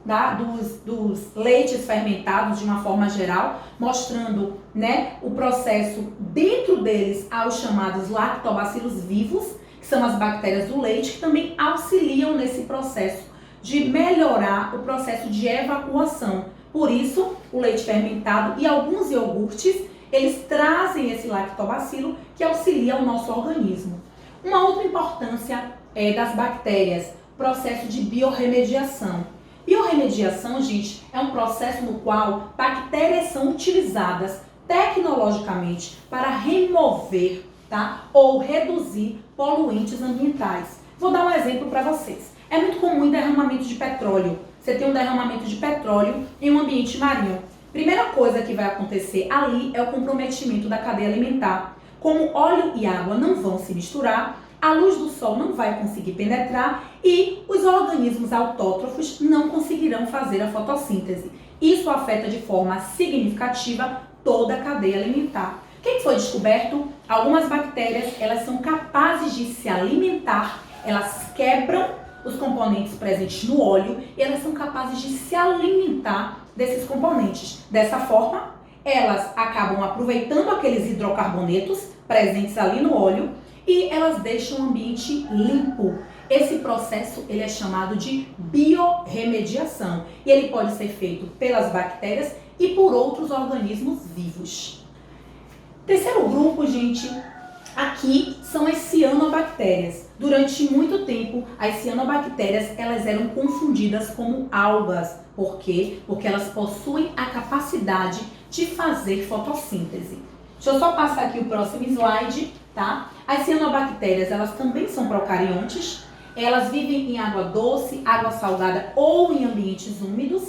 dos leites fermentados de uma forma geral, mostrando, né, o processo. Dentro deles há os chamados lactobacilos vivos, que são as bactérias do leite, que também auxiliam nesse processo de melhorar o processo de evacuação. Por isso, o leite fermentado e alguns iogurtes, eles trazem esse lactobacilo que auxilia o nosso organismo. Uma outra importância das bactérias, processo de biorremediação. Biorremediação, gente, é um processo no qual bactérias são utilizadas tecnologicamente para remover, tá, ou reduzir poluentes ambientais. Vou dar um exemplo para vocês. É muito comum em derramamento de petróleo. Você tem um derramamento de petróleo em um ambiente marinho. Primeira coisa que vai acontecer ali é o comprometimento da cadeia alimentar. Como óleo e água não vão se misturar, a luz do sol não vai conseguir penetrar e os organismos autótrofos não conseguirão fazer a fotossíntese. Isso afeta de forma significativa toda a cadeia alimentar. O que foi descoberto? Algumas bactérias, elas são capazes de se alimentar, elas quebram os componentes presentes no óleo e elas são capazes de se alimentar desses componentes. Dessa forma, elas acabam aproveitando aqueles hidrocarbonetos presentes ali no óleo e elas deixam o ambiente limpo. Esse processo, ele é chamado de biorremediação e ele pode ser feito pelas bactérias e por outros organismos vivos. Terceiro grupo, gente, Aqui são as cianobactérias. Durante muito tempo, as cianobactérias elas eram confundidas como algas. Por quê? Porque elas possuem a capacidade de fazer fotossíntese. Deixa eu só passar aqui o próximo slide, tá? As cianobactérias, elas também são procariontes. Elas vivem em água doce, água salgada ou em ambientes úmidos.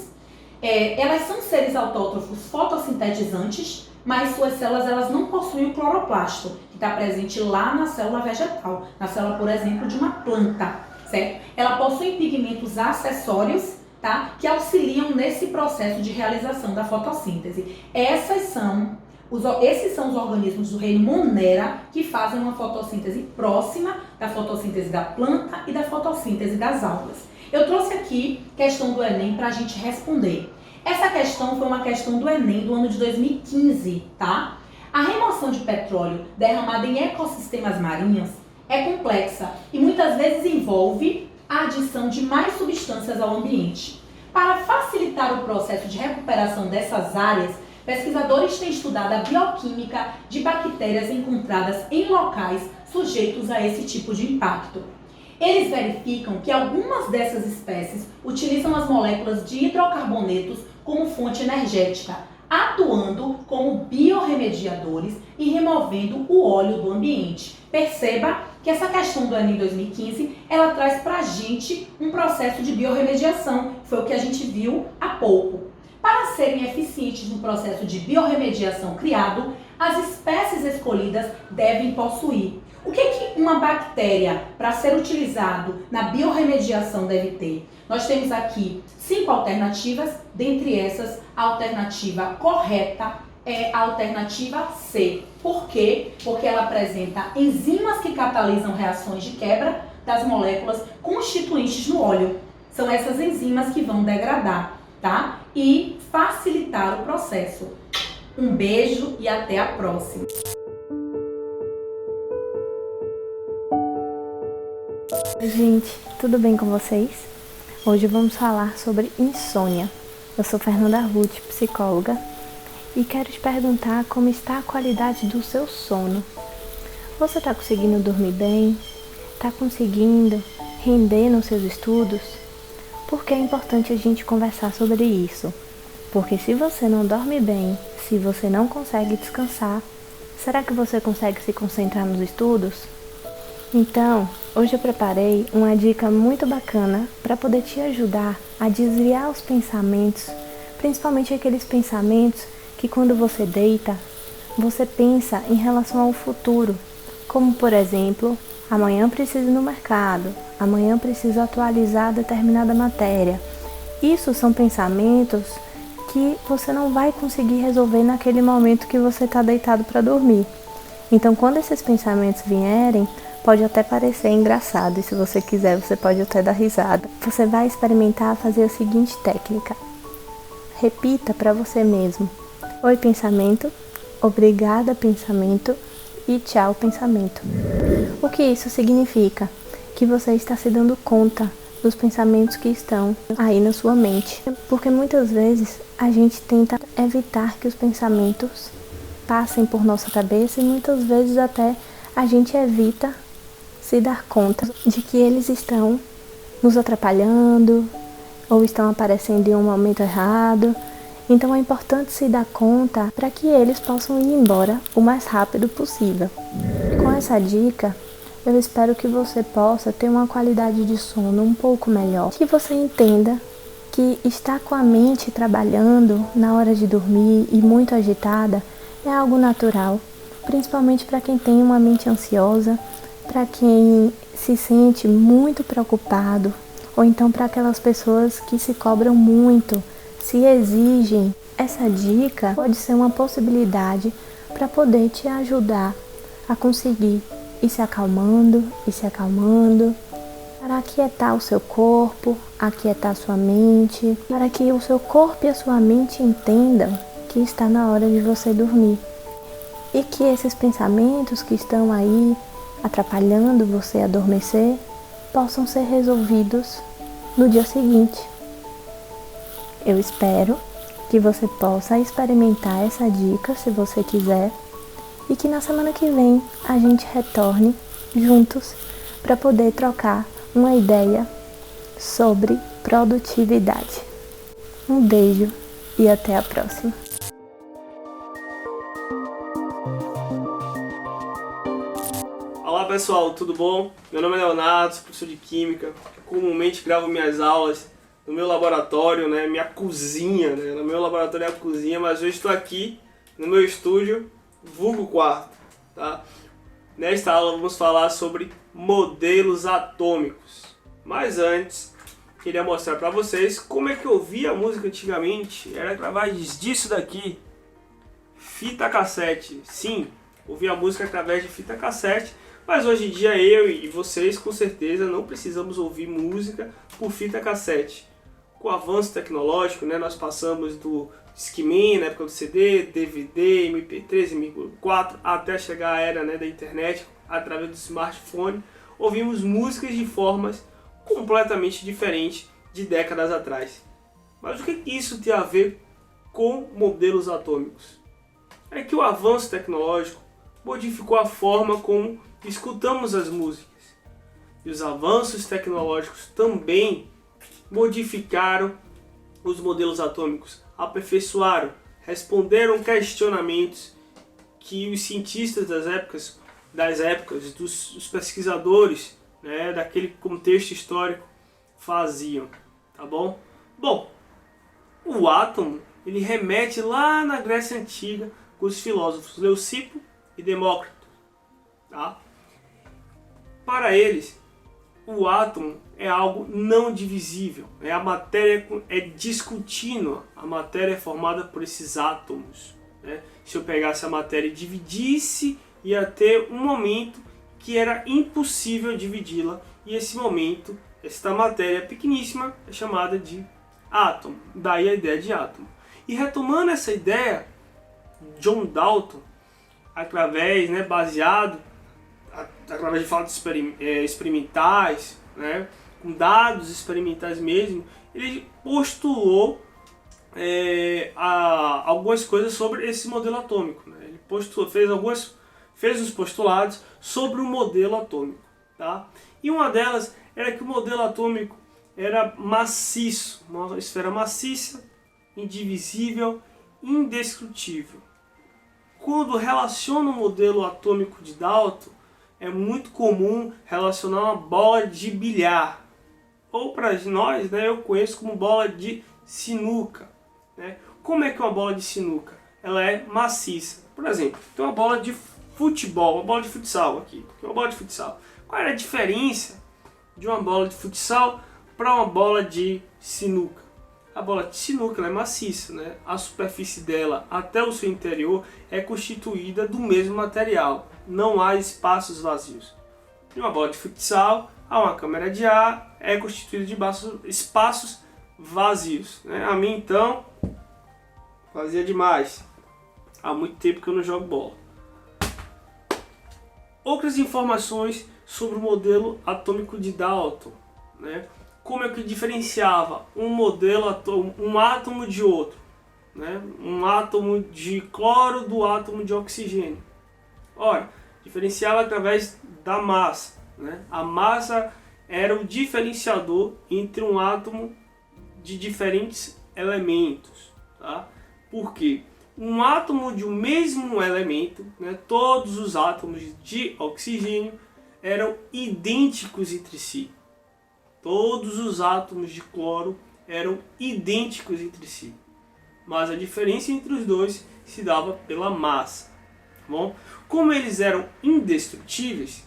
Elas são seres autótrofos fotossintetizantes, mas suas células elas não possuem o cloroplasto, que está presente lá na célula vegetal, na célula, por exemplo, de uma planta, certo? Ela possui pigmentos acessórios, tá? Que auxiliam nesse processo de realização da fotossíntese. Esses são os organismos do reino Monera que fazem uma fotossíntese próxima da fotossíntese da planta e da fotossíntese das algas. Eu trouxe aqui questão do Enem para a gente responder. Essa questão foi uma questão do Enem do ano de 2015, tá? A remoção de petróleo derramado em ecossistemas marinhos é complexa e muitas vezes envolve a adição de mais substâncias ao ambiente. Para facilitar o processo de recuperação dessas áreas, pesquisadores têm estudado a bioquímica de bactérias encontradas em locais sujeitos a esse tipo de impacto. Eles verificam que algumas dessas espécies utilizam as moléculas de hidrocarbonetos como fonte energética, atuando como biorremediadores e removendo o óleo do ambiente. Perceba que essa questão do Enem 2015, ela traz pra gente um processo de biorremediação, foi o que a gente viu há pouco. Para serem eficientes no processo de biorremediação criado, as espécies escolhidas devem possuir. O que uma bactéria, para ser utilizado na biorremediação, deve ter? Nós temos aqui 5 alternativas, dentre essas, a alternativa correta é a alternativa C. Por quê? Porque ela apresenta enzimas que catalisam reações de quebra das moléculas constituintes no óleo. São essas enzimas que vão degradar, tá? E facilitar o processo. Um beijo e até a próxima! Oi, gente, tudo bem com vocês? Hoje vamos falar sobre insônia. Eu sou Fernanda Ruth, psicóloga, e quero te perguntar como está a qualidade do seu sono. Você está conseguindo dormir bem? Está conseguindo render nos seus estudos? Por que é importante a gente conversar sobre isso? Porque se você não dorme bem, se você não consegue descansar, será que você consegue se concentrar nos estudos? Então, hoje eu preparei uma dica muito bacana para poder te ajudar a desviar os pensamentos, principalmente aqueles pensamentos que quando você deita, você pensa em relação ao futuro, como por exemplo, amanhã preciso ir no mercado, amanhã preciso atualizar determinada matéria. Isso são pensamentos que você não vai conseguir resolver naquele momento que você está deitado para dormir. Então, quando esses pensamentos vierem, pode até parecer engraçado e se você quiser, você pode até dar risada. Você vai experimentar fazer a seguinte técnica. Repita para você mesmo. Oi, pensamento. Obrigada, pensamento. E tchau, pensamento. O que isso significa? Que você está se dando conta dos pensamentos que estão aí na sua mente. Porque muitas vezes a gente tenta evitar que os pensamentos passem por nossa cabeça e muitas vezes até a gente evita se dar conta de que eles estão nos atrapalhando ou estão aparecendo em um momento errado. Então é importante se dar conta para que eles possam ir embora o mais rápido possível. Com essa dica, eu espero que você possa ter uma qualidade de sono um pouco melhor. Que você entenda que estar com a mente trabalhando na hora de dormir e muito agitada é algo natural, principalmente para quem tem uma mente ansiosa, para quem se sente muito preocupado, ou então para aquelas pessoas que se cobram muito, se exigem. Essa dica pode ser uma possibilidade para poder te ajudar a conseguir ir se acalmando, para aquietar o seu corpo, aquietar sua mente, para que o seu corpo e a sua mente entendam que está na hora de você dormir. E que esses pensamentos que estão aí atrapalhando você adormecer possam ser resolvidos no dia seguinte. Eu espero que você possa experimentar essa dica se você quiser e que na semana que vem a gente retorne juntos para poder trocar uma ideia sobre produtividade. Um beijo e até a próxima. Olá pessoal, tudo bom? Meu nome é Leonardo, sou professor de Química. Comumente gravo minhas aulas no meu laboratório, né? Minha cozinha, né? No meu laboratório é a cozinha, mas hoje estou aqui no meu estúdio, vulgo quarto, tá? Nesta aula vamos falar sobre modelos atômicos. Mas antes, queria mostrar para vocês como é que eu ouvia a música antigamente. Era através disso daqui, fita cassete. Sim, ouvia a música através de fita cassete. Mas hoje em dia eu e vocês com certeza não precisamos ouvir música por fita cassete. Com o avanço tecnológico, né, nós passamos do Discman, na época do CD, DVD, MP3, MP4, até chegar à era, né, da internet, através do smartphone, ouvimos músicas de formas completamente diferentes de décadas atrás. Mas o que isso tem a ver com modelos atômicos? É que o avanço tecnológico modificou a forma como escutamos as músicas. E os avanços tecnológicos também modificaram os modelos atômicos, aperfeiçoaram, responderam questionamentos que os cientistas das épocas, dos pesquisadores, né, daquele contexto histórico faziam, tá bom? Bom, o átomo, ele remete lá na Grécia Antiga com os filósofos Leucipo e Demócrito, tá? Para eles, o átomo é algo não divisível, a matéria é descontínua, a matéria é formada por esses átomos, né? Se eu pegasse a matéria e dividisse, ia ter um momento que era impossível dividi-la, e esse momento, esta matéria pequeníssima, é chamada de átomo, daí a ideia de átomo. E retomando essa ideia, John Dalton, através de fatos experimentais, né, com dados experimentais mesmo, ele postulou algumas coisas sobre esse modelo atômico, né? Ele fez os postulados sobre o modelo atômico, tá? E uma delas era que o modelo atômico era maciço, uma esfera maciça, indivisível, indestrutível. Quando relaciona o modelo atômico de Dalton, é muito comum relacionar uma bola de bilhar, ou para nós, né, eu conheço como bola de sinuca, né? Como é que uma bola de sinuca? Ela é maciça. Por exemplo, tem uma bola de futebol, uma bola de futsal aqui, uma bola de futsal. Qual é a diferença de uma bola de futsal para uma bola de sinuca? A bola de sinuca ela é maciça, né? A superfície dela até o seu interior é constituída do mesmo material. Não há espaços vazios. Em uma bola de futsal, há uma câmara de ar, é constituída de espaços vazios, né? A mim, então, fazia demais. Há muito tempo que eu não jogo bola. Outras informações sobre o modelo atômico de Dalton, né? Como é que diferenciava um átomo de outro, né? Um átomo de cloro do átomo de oxigênio. Ora, diferenciava através da massa, né? A massa era o diferenciador entre um átomo de diferentes elementos, tá? Por quê? Um átomo de um mesmo elemento, né? Todos os átomos de oxigênio eram idênticos entre si. Todos os átomos de cloro eram idênticos entre si. Mas a diferença entre os dois se dava pela massa. Bom, como eles eram indestrutíveis,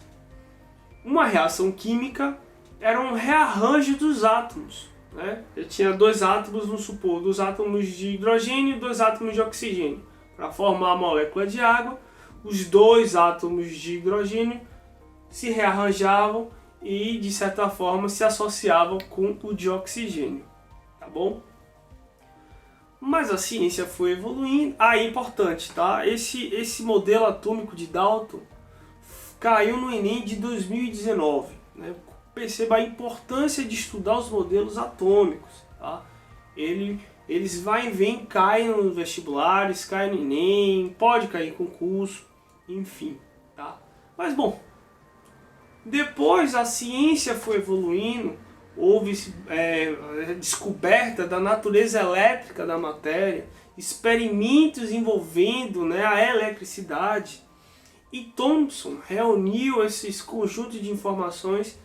uma reação química era um rearranjo dos átomos, né? Eu tinha dois átomos, vamos supor, dois átomos de hidrogênio e dois átomos de oxigênio. Para formar a molécula de água, os dois átomos de hidrogênio se rearranjavam e, de certa forma, se associavam com o de oxigênio, tá bom? Mas a ciência foi evoluindo. É importante, tá? Esse modelo atômico de Dalton caiu no Enem de 2019, né? Perceba a importância de estudar os modelos atômicos, tá? Eles vai e vem, caem nos vestibulares, caem no Enem, pode cair em concurso, enfim, tá? Mas bom, depois a ciência foi evoluindo, houve descoberta da natureza elétrica da matéria, experimentos envolvendo, né, a eletricidade, e Thomson reuniu esses conjuntos de informações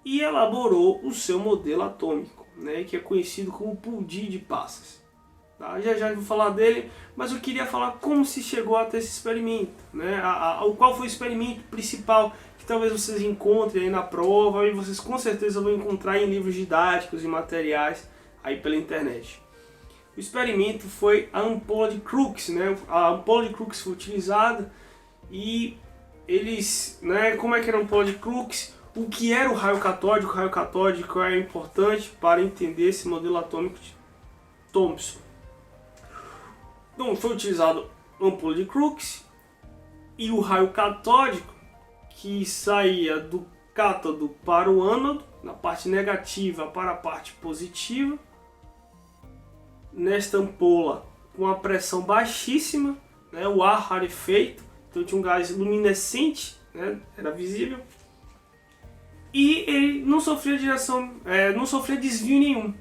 e elaborou o seu modelo atômico, né, que é conhecido como pudim de passas. Tá? Já vou falar dele, mas eu queria falar como se chegou até esse experimento, né? Qual foi o experimento principal que talvez vocês encontrem aí na prova, e vocês com certeza vão encontrar em livros didáticos e materiais aí pela internet. O experimento foi a ampola de Crookes, né? A ampola de Crookes foi utilizada e eles, né, como é que era a ampola de Crookes? O que era o raio catódico? O raio catódico é importante para entender esse modelo atômico de Thomson. Então foi utilizado a ampola de Crookes e o raio catódico, que saía do cátodo para o ânodo, na parte negativa para a parte positiva, nesta ampola com a pressão baixíssima, né, o ar rarefeito, então tinha um gás luminescente, né, era visível, e ele não sofria não sofria desvio nenhum.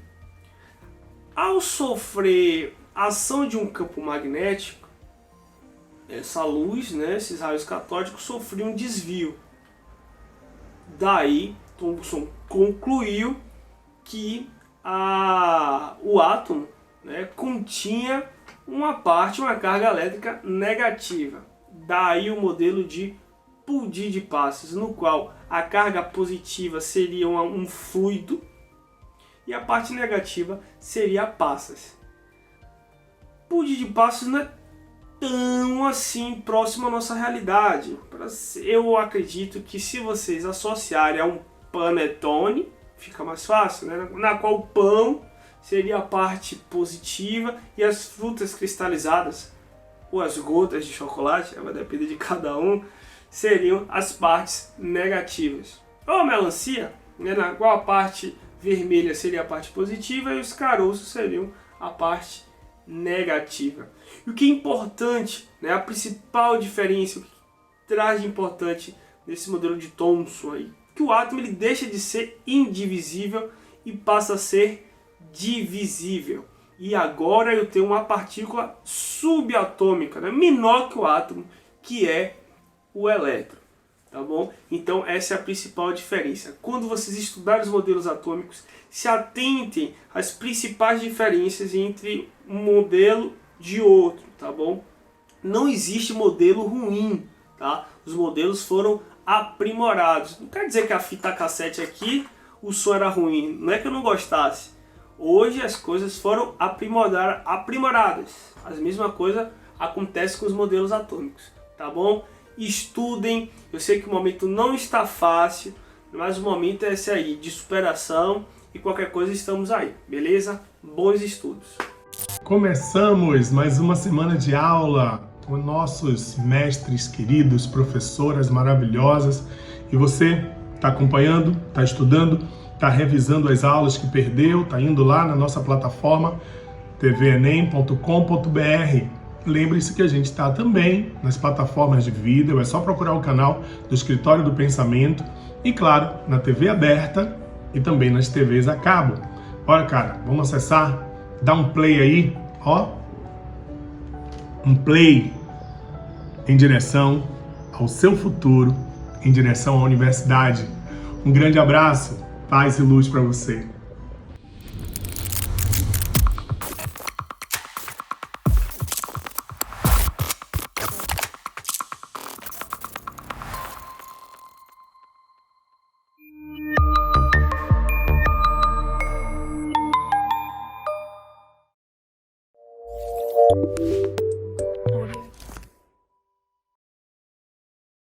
Ao sofrer a ação de um campo magnético, essa luz, né, esses raios catódicos sofriam um desvio. Daí Thomson concluiu que o átomo, né, continha uma carga elétrica negativa. Daí o modelo de pudim de passas, no qual a carga positiva seria um fluido e a parte negativa seria passas. Pudim de passas não é tão assim próximo à nossa realidade. Eu acredito que se vocês associarem a um panetone, fica mais fácil, né? Na qual o pão seria a parte positiva e as frutas cristalizadas, ou as gotas de chocolate, vai depender de cada um, seriam as partes negativas. Ou a melancia, né, na qual a parte vermelha seria a parte positiva e os caroços seriam a parte negativa. E o que é importante, né, a principal diferença, o que traz de importante nesse modelo de Thomson aí, que o átomo ele deixa de ser indivisível e passa a ser divisível. E agora eu tenho uma partícula subatômica, né, menor que o átomo, que é o elétron, tá bom? Então essa é a principal diferença. Quando vocês estudarem os modelos atômicos, se atentem às principais diferenças entre um modelo de outro, tá bom? Não existe modelo ruim, tá? Os modelos foram aprimorados. Não quer dizer que a fita cassete aqui, o som era ruim, não é que eu não gostasse. Hoje as coisas foram aprimoradas. A mesma coisa acontece com os modelos atômicos, tá bom? Estudem, eu sei que o momento não está fácil, mas o momento é esse aí, de superação, e qualquer coisa estamos aí, beleza? Bons estudos! Começamos mais uma semana de aula com nossos mestres queridos, professoras maravilhosas, e você está acompanhando, está estudando, está revisando as aulas que perdeu, está indo lá na nossa plataforma tvenem.com.br. Lembre-se que a gente está também nas plataformas de vídeo, é só procurar o canal do Escritório do Pensamento e, claro, na TV aberta e também nas TVs a cabo. Olha, cara, vamos acessar, dá um play aí, ó, um play em direção ao seu futuro, em direção à universidade. Um grande abraço, paz e luz para você.